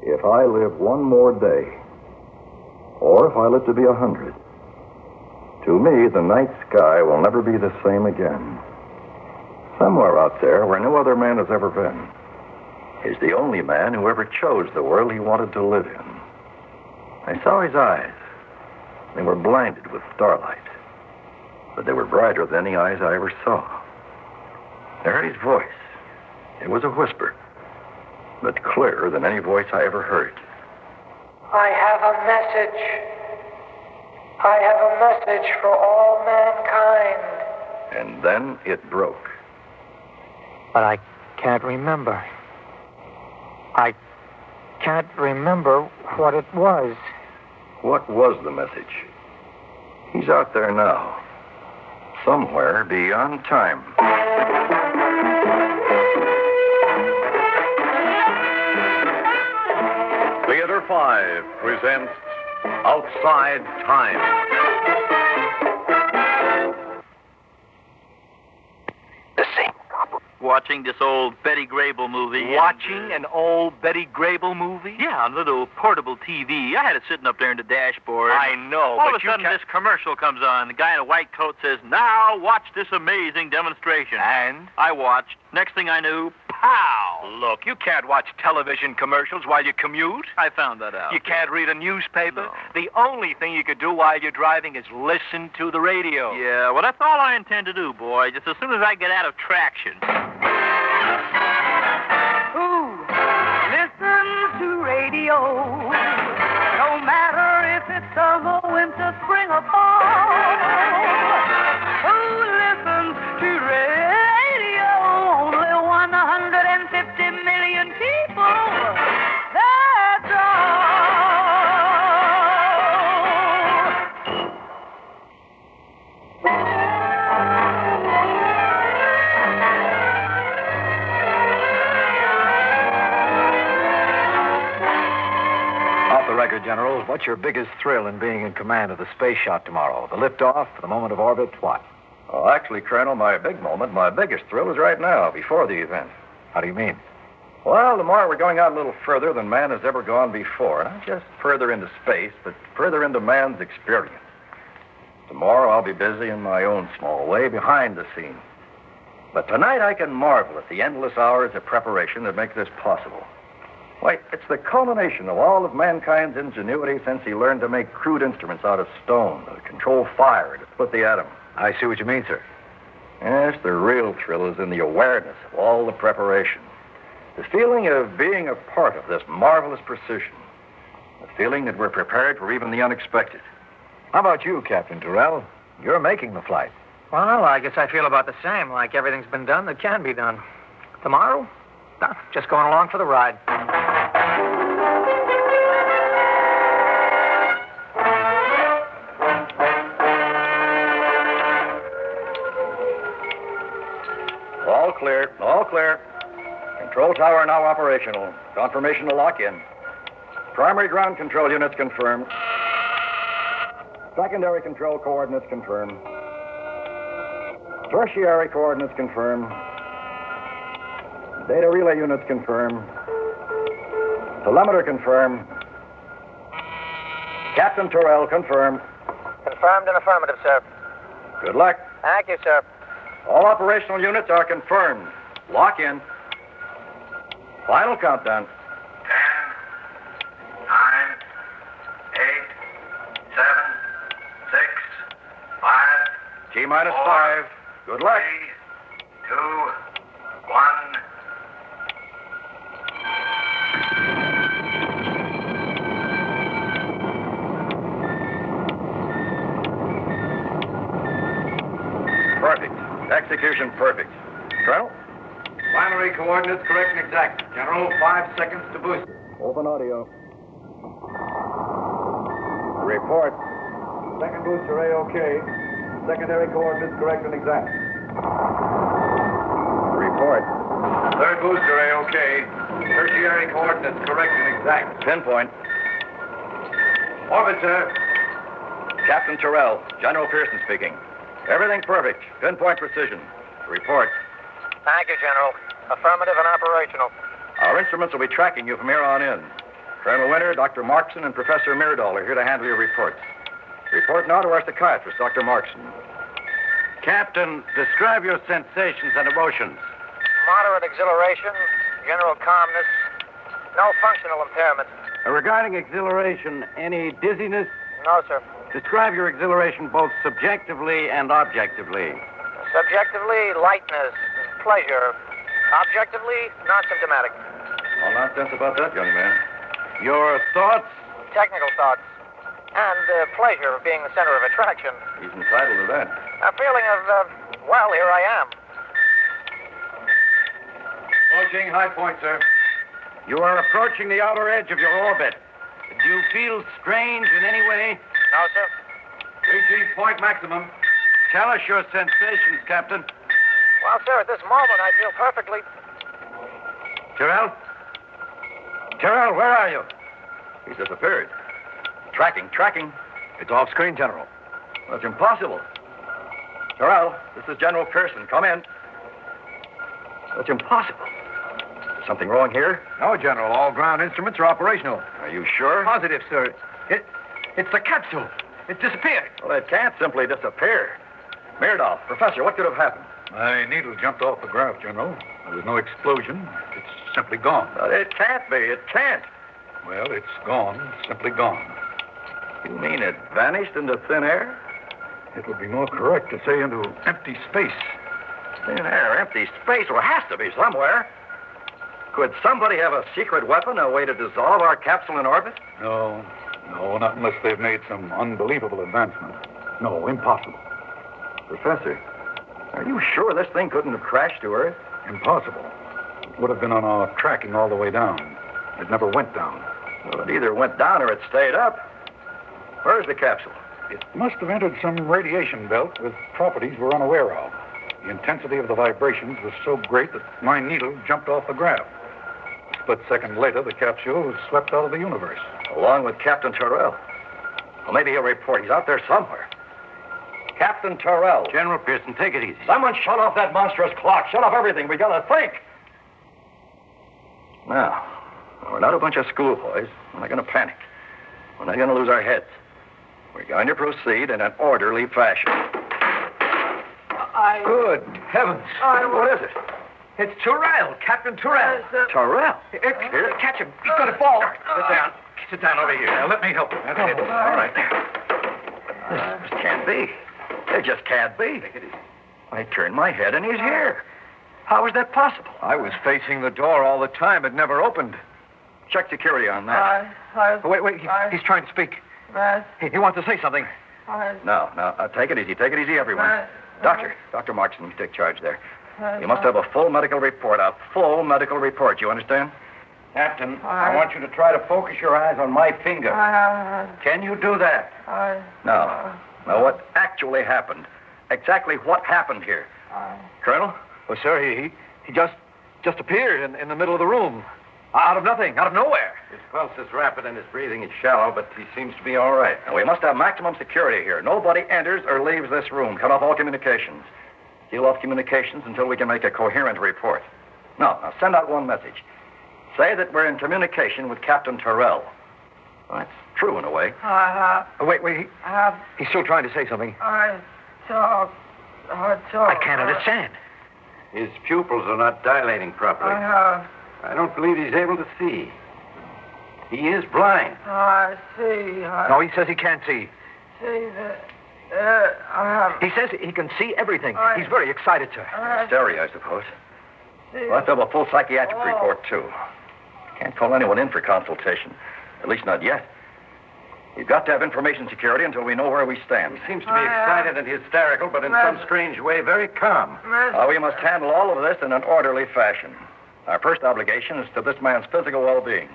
if I live one more day, or if I live to be 100, to me, the night sky will never be the same again. Somewhere out there, where no other man has ever been, is the only man who ever chose the world he wanted to live in. I saw his eyes. They were blinded with starlight, but they were brighter than any eyes I ever saw. I heard his voice. It was a whisper, but clearer than any voice I ever heard. I have a message. I have a message for all mankind. And then it broke. But I can't remember. I can't remember what it was. What was the message? He's out there now, somewhere beyond time. Theater 5 presents Outside Time. The same. Watching this old Betty Grable movie. Watching an old Betty Grable movie? Yeah, on a little portable TV. I had it sitting up there in the dashboard. I know, All but of a sudden, this commercial comes on. The guy in a white coat says, "Now watch this amazing demonstration." And? I watched. Next thing I knew, pow! Look, you can't watch television commercials while you commute. I found that out. You can't read a newspaper. No. The only thing you could do while you're driving is listen to the radio. Yeah, well, that's all I intend to do, boy. Just as soon as I get out of traction. Ooh, listen to radio. No matter if it's summer, winter, spring, or fall. Who listens to radio? Only 150 million people. That's all. Off the record, General, what's your biggest thrill in being in command of the space shot tomorrow? The liftoff, the moment of orbit, what? Well, actually, Colonel, my biggest thrill is right now, before the event. How do you mean? Well, tomorrow we're going out a little further than man has ever gone before. Not just further into space, but further into man's experience. Tomorrow I'll be busy in my own small way behind the scenes. But tonight I can marvel at the endless hours of preparation that make this possible. Why, it's the culmination of all of mankind's ingenuity since he learned to make crude instruments out of stone, to control fire, to split the atom. I see what you mean, sir. Yes, the real thrill is in the awareness of all the preparation. The feeling of being a part of this marvelous precision. The feeling that we're prepared for even the unexpected. How about you, Captain Terrell? You're making the flight. Well, I guess I feel about the same, like everything's been done that can be done. Tomorrow? Just going along for the ride. All clear, all clear. Control tower now operational. Confirmation to lock in. Primary ground control units confirmed. Secondary control coordinates confirmed. Tertiary coordinates confirmed. Data relay units confirmed. Telemeter confirmed. Captain Terrell confirmed. Confirmed and affirmative, sir. Good luck. Thank you, sir. All operational units are confirmed. Lock in. Final countdown. 10, 9, 8, 7, 6, 5. T-minus 5. Good luck. 3, 2, 1. Perfect. Execution perfect. Colonel? Primary coordinates correct and exact. General, 5 seconds to boost. Open audio. Report. Second booster A-OK. Secondary coordinates correct and exact. Report. Third booster A-OK. Tertiary coordinates correct and exact. Pinpoint. Orbit, sir. Captain Terrell. General Pearson speaking. Everything perfect. Pinpoint precision. Report. Thank you, General. Affirmative and operational. Our instruments will be tracking you from here on in. Colonel Winter, Dr. Markson, and Professor Myrdal are here to handle your reports. Report now to our psychiatrist, Dr. Markson. Captain, describe your sensations and emotions. Moderate exhilaration, general calmness, no functional impairment. Regarding exhilaration, any dizziness? No, sir. Describe your exhilaration both subjectively and objectively. Subjectively, lightness, pleasure. Objectively, not symptomatic. No nonsense about that, young man. Your thoughts? Technical thoughts. And pleasure of being the center of attraction. He's entitled to that. A feeling of, well, here I am. Approaching high point, sir. You are approaching the outer edge of your orbit. Do you feel strange in any way? No, sir. Reaching point maximum. Tell us your sensations, Captain. Well, sir, at this moment, I feel perfectly... Tyrrell? Tyrrell, where are you? He's disappeared. Tracking. It's off screen, General. That's impossible. Terrell, this is General Pearson. Come in. That's impossible. Is something wrong here? No, General. All ground instruments are operational. Are you sure? Positive, sir. It's the capsule. It disappeared. Well, it can't simply disappear. Myrdal, Professor, what could have happened? My needle jumped off the graph, General. There was no explosion. It's simply gone. It can't be. It can't. Well, it's gone. Simply gone. You mean it vanished into thin air? It would be more correct to say into empty space. Thin air, empty space. Well, it has to be somewhere. Could somebody have a secret weapon, a way to dissolve our capsule in orbit? No, not unless they've made some unbelievable advancement. No, impossible. Professor, are you sure this thing couldn't have crashed to Earth? Impossible. It would have been on our tracking all the way down. It never went down. Well, it either went down or it stayed up. Where's the capsule? It must have entered some radiation belt with properties we're unaware of. The intensity of the vibrations was so great that my needle jumped off the graph. A split second later, the capsule was swept out of the universe. Along with Captain Terrell. Well, maybe he'll report. He's out there somewhere. Captain Terrell. General Pearson, take it easy. Someone shut off that monstrous clock. Shut off everything. We gotta think. Now, we're not a bunch of schoolboys. We're not gonna panic. We're not gonna lose our heads. We're going to proceed in an orderly fashion. Good heavens. What is it? It's Tyrrell, Captain Tyrrell. Terrell. Here, catch him. He's going to fall. Sit down. Sit down over here. Now, let me help you. All right. This can't be. It just can't be. I turned my head and he's here. How is that possible? I was facing the door all the time. It never opened. Check security on that. Wait. He's trying to speak. He wants to say something. No. Take it easy. Take it easy, everyone. Dr. Markson, you take charge there. You must have a full medical report. A full medical report. You understand? Captain, I want you to try to focus your eyes on my finger. Can you do that? No. Now, what actually happened? Exactly what happened here? Colonel? Well, sir, he just appeared in the middle of the room. Out of nothing, out of nowhere. His pulse is rapid and his breathing is shallow, but he seems to be all right. Now, we must have maximum security here. Nobody enters or leaves this room. Cut off all communications. Seal off communications until we can make a coherent report. Now send out one message. Say that we're in communication with Captain Terrell. Well, that's true in a way. Wait. He's still trying to say something. I talk. I can't understand. His pupils are not dilating properly. I don't believe he's able to see. He is blind. I see. No, he says he can't see. See that. He says he can see everything. He's very excited, sir. Hysteria, I suppose. We'll have to have a full psychiatric report, too. Can't call anyone in for consultation. At least not yet. We've got to have information security until we know where we stand. He seems to be excited and hysterical, but in some strange way, very calm. We must handle all of this in an orderly fashion. Our first obligation is to this man's physical well-being.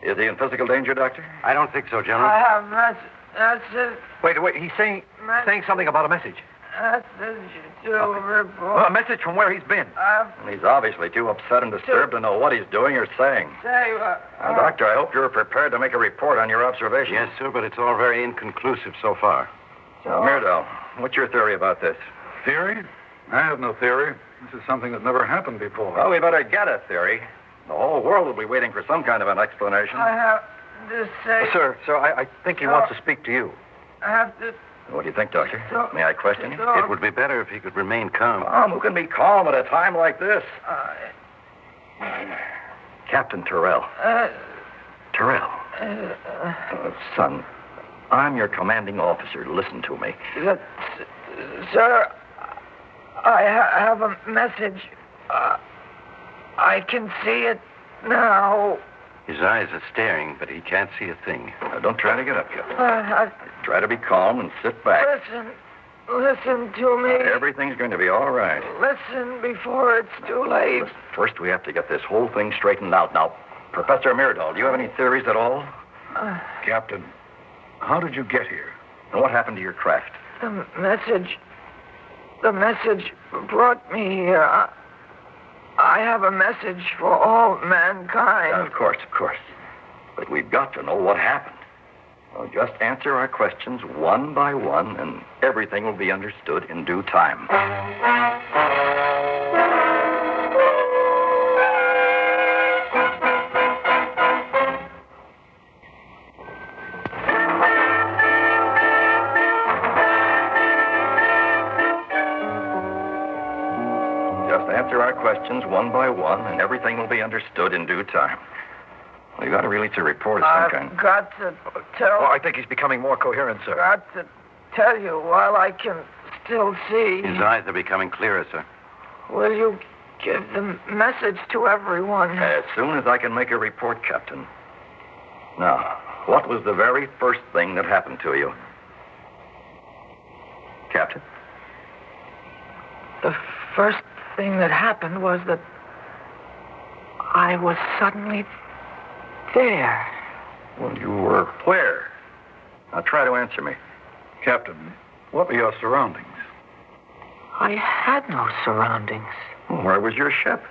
Is he in physical danger, Doctor? I don't think so, General. I have that's it. Wait. He's saying something about a message. Message to report. A message from where he's been. He's obviously too upset and disturbed to know what he's doing or saying. Say what? Now, Doctor, I hope you're prepared to make a report on your observations. Yes, sir, but it's all very inconclusive so far. Myrdal, what's your theory about this? Theory? I have no theory. This is something that never happened before. Well, we better get a theory. The whole world will be waiting for some kind of an explanation. I have to say... Sir, I think he wants to speak to you. I have to... What do you think, Doctor? Talk- May I question you? talk- It would be better if he could remain calm. Who can be calm at a time like this? Captain Terrell. Terrell. Son, I'm your commanding officer. Listen to me. Sir, I have a message. I can see it now. His eyes are staring, but he can't see a thing. Now, don't try to get up, Captain. Try to be calm and sit back. Listen to me. Everything's going to be all right. Listen before it's too late. First, we have to get this whole thing straightened out. Now, Professor Myrdal, do you have any theories at all? Captain, how did you get here? And what happened to your craft? The message brought me here. I have a message for all mankind. Of course. But we've got to know what happened. Well, just answer our questions one by one, and everything will be understood in due time. Just answer our questions one by one, and everything will be understood in due time. Well, you got to release a report of some kind. I've got to tell... Well, I think he's becoming more coherent, sir. got to tell you while I can still see. His eyes are becoming clearer, sir. Will you give the message to everyone? As soon as I can make a report, Captain. Now, what was the very first thing that happened to you? Captain? The first thing that happened was that I was suddenly there. Well, you were where? Now, try to answer me. Captain, what were your surroundings? I had no surroundings. Well, where was your ship?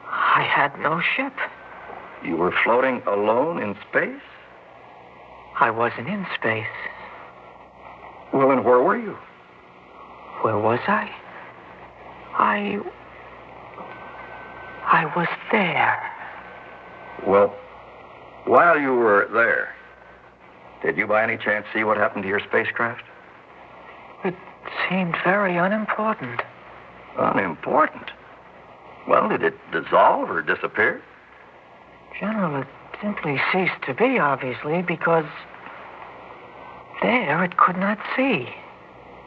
I had no ship. You were floating alone in space? I wasn't in space. Well, then where were you? Where was I? I was there. Well, while you were there, did you by any chance see what happened to your spacecraft? It seemed very unimportant. Unimportant? Well, did it dissolve or disappear? General, it simply ceased to be, obviously, because there it could not see.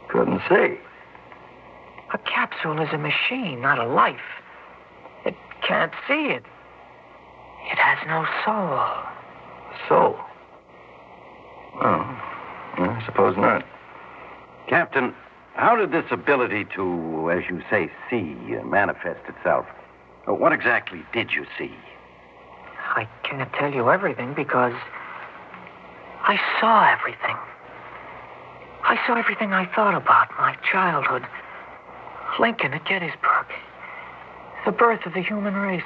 Couldn't see. A capsule is a machine, not a life. It can't see it. It has no soul. Soul? Oh, I suppose not. Captain, how did this ability to, as you say, see manifest itself? What exactly did you see? I can't tell you everything because I saw everything. I saw everything I thought about, my childhood. Lincoln at Gettysburg. The birth of the human race.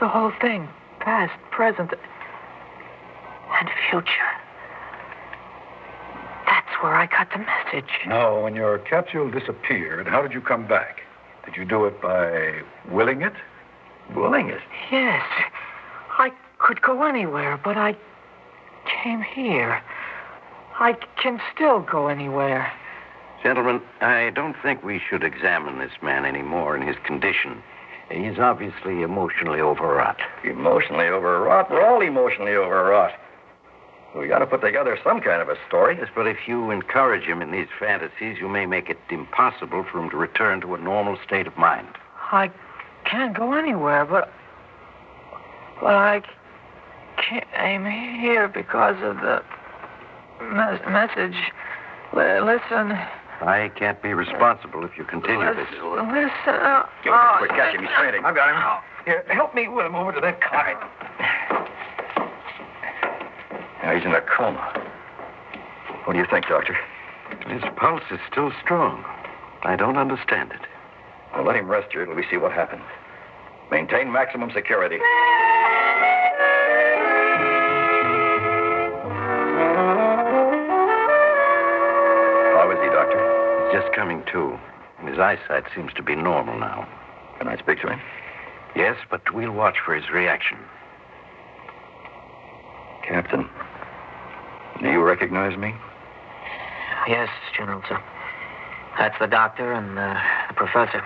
The whole thing. Past, present, and future. That's where I got the message. Now, when your capsule disappeared, how did you come back? Did you do it by willing it? Willing it? Yes. I could go anywhere, but I came here. I can still go anywhere. Gentlemen, I don't think we should examine this man anymore in his condition. He's obviously emotionally overwrought. Emotionally overwrought? We're all emotionally overwrought. We got to put together some kind of a story. Yes, but if you encourage him in these fantasies, you may make it impossible for him to return to a normal state of mind. I can't go anywhere, but I came here because of the message. Listen. I can't be responsible if you continue this. Listen. Quick, catch him. He's fainting. I've got him. Here, help me with him over to that cot. Now, he's in a coma. What do you think, Doctor? His pulse is still strong. I don't understand it. Well, let him rest here till we see what happens. Maintain maximum security. How is he, Doctor? He's just coming to, and his eyesight seems to be normal now. Can I speak to him? Yes, but we'll watch for his reaction. Captain, do you recognize me? Yes, General, sir. That's the doctor and the professor.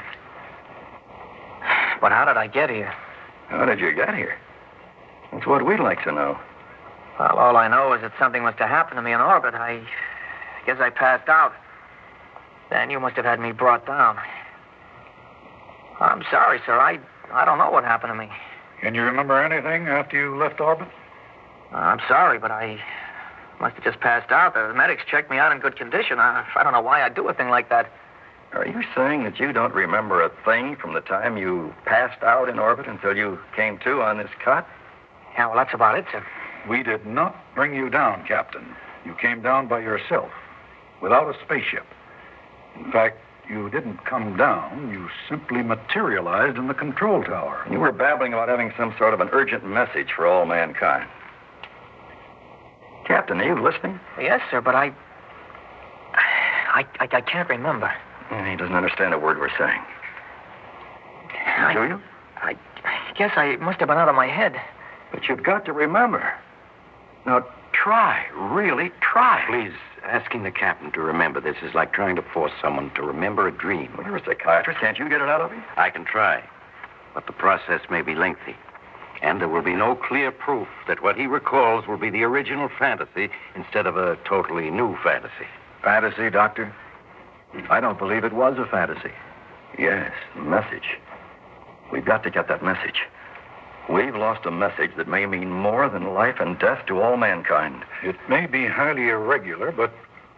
But how did I get here? How did you get here? That's what we'd like to know. Well, all I know is that something must have happened to me in orbit. I guess I passed out. Then you must have had me brought down. I'm sorry, sir. I don't know what happened to me. Can you remember anything after you left orbit? I'm sorry, but I must have just passed out. The medics checked me out in good condition. I don't know why I'd do a thing like that. Are you saying that you don't remember a thing from the time you passed out in orbit until you came to on this cot? Yeah, well, that's about it, sir. We did not bring you down, Captain. You came down by yourself, without a spaceship. In fact, you didn't come down. You simply materialized in the control tower. You were babbling about having some sort of an urgent message for all mankind. Captain, are you listening? Yes, sir, but I can't remember. He doesn't understand a word we're saying. Do you? I guess I must have been out of my head. But you've got to remember. Now, try. Really try. Please, asking the captain to remember this is like trying to force someone to remember a dream. Well, you're a psychiatrist. Can't you get it out of him? I can try, but the process may be lengthy. And there will be no clear proof that what he recalls will be the original fantasy instead of a totally new fantasy. Fantasy, Doctor? I don't believe it was a fantasy. Yes, message. We've got to get that message. We've lost a message that may mean more than life and death to all mankind. It may be highly irregular, but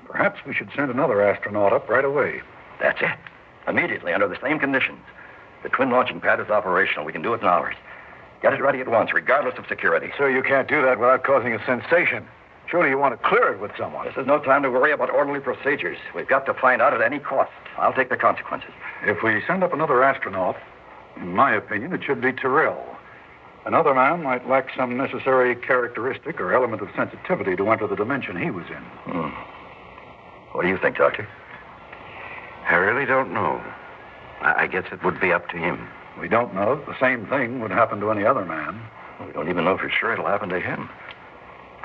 perhaps we should send another astronaut up right away. That's it. Immediately, under the same conditions. The twin launching pad is operational. We can do it in hours. Get it ready at once, regardless of security. Sir, you can't do that without causing a sensation. Surely you want to clear it with someone. This is no time to worry about orderly procedures. We've got to find out at any cost. I'll take the consequences. If we send up another astronaut, in my opinion, it should be Tyrrell. Another man might lack some necessary characteristic or element of sensitivity to enter the dimension he was in. What do you think, Doctor? I really don't know. I guess it would be up to him. We don't know that the same thing would happen to any other man. We don't even know for sure it'll happen to him.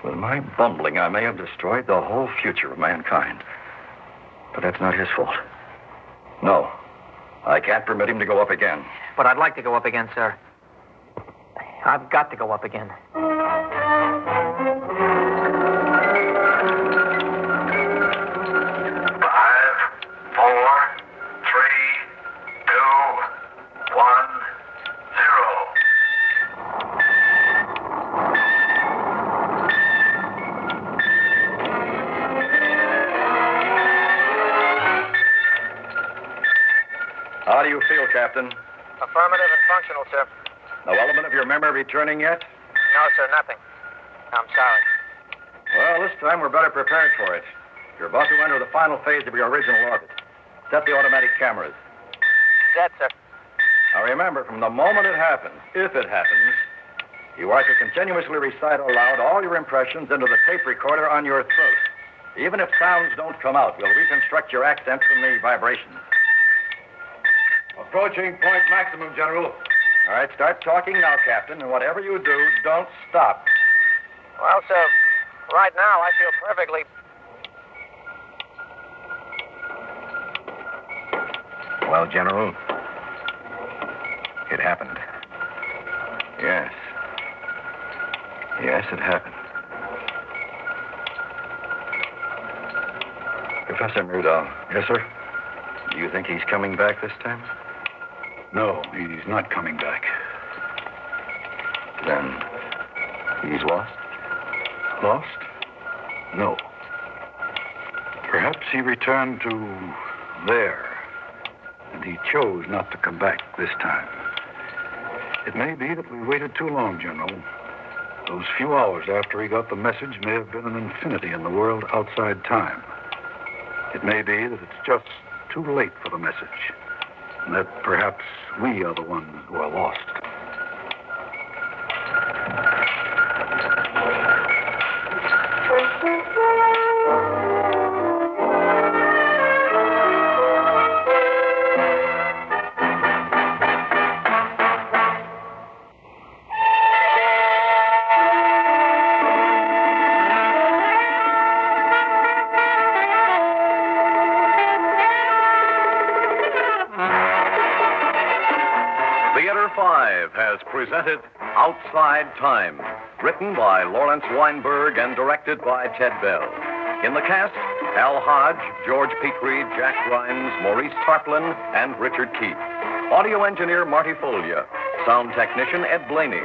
With my bumbling, I may have destroyed the whole future of mankind. But that's not his fault. No. I can't permit him to go up again. But I'd like to go up again, sir. I've got to go up again. 5, 4, 3, 2, 1, 0. How do you feel, Captain? Affirmative and functional, sir. No element of your memory returning yet? No, sir, nothing. I'm sorry. Well, this time we're better prepared for it. You're about to enter the final phase of your original orbit. Set the automatic cameras. Set, sir. Now remember, from the moment it happens, if it happens, you are to continuously recite aloud all your impressions into the tape recorder on your throat. Even if sounds don't come out, we'll reconstruct your accents from the vibrations. Approaching point maximum, General. All right, start talking now, Captain, and whatever you do, don't stop. Well, sir, right now I feel perfectly... Well, General, it happened. Yes. Yes, it happened. Professor Murdahl. Yes, sir? Do you think he's coming back this time? No, he's not coming back. Then he's lost? Lost? No. Perhaps he returned to there, and he chose not to come back this time. It may be that we waited too long, General. Those few hours after he got the message may have been an infinity in the world outside time. It may be that it's just too late for the message, and that perhaps we are the ones who are lost. has presented Outside Time, written by Lawrence Weinberg and directed by Ted Bell. In the cast, Al Hodge, George Petrie, Jack Grimes, Maurice Tarplin, and Richard Keith. Audio engineer Marty Folia. Sound technician Ed Blaney.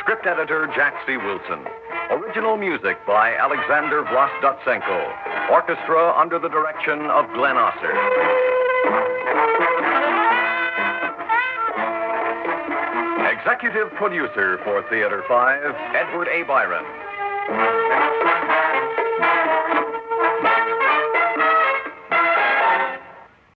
Script editor Jack C. Wilson. Original music by Alexander Vlastotsenko. Orchestra under the direction of Glenn Osser. Executive producer for Theater 5, Edward A. Byron.